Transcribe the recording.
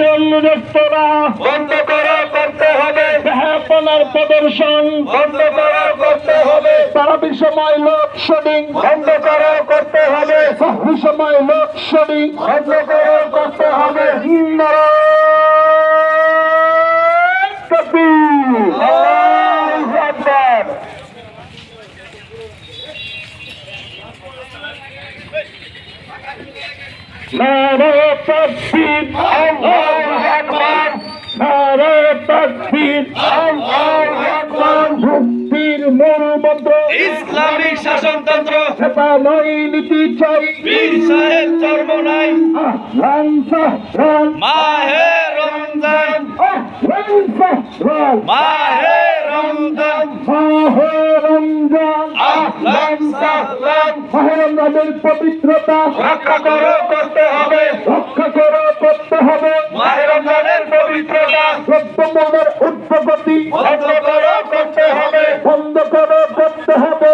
Hotel রেস্তোরাঁ বন্ধ করা করতে হবে, ব্যাপনার প্রদর্শন বন্ধ করা করতে হবে, তারা বিষময় লোডশেডিং বন্ধ করা করতে হবে, বিষময় লোডশেডিং বন্ধ করা করতে হবে। নারায়ণ তাকবীর, আল্লাহু আকবার। নারায়ণ তাকবীর, আল্লাহু আকবার। নারায়ণ তাকবীর, আল্লাহু আকবার। মুক্তির মূল মন্ত্র ইসলামিক শাসনতন্ত্র, সেটা নয় নীতি চাই বীর সাহেব চর্ম নাই, আহলান সাহলান মাহে রমজান, আহলান সাহলান মাহে রমজান, মাহে রমজান আহলান সাহলান। মাহে রমজানের পবিত্রতা রক্ষা করো করতে হবে, রক্ষা করে করতে হবে মাহে রমজানের পবিত্রতা দ্রব্যমূল্যের ঊর্ধ্বগতি বন্ধ করো করতে হবে, বন্ধ করে করতে হবে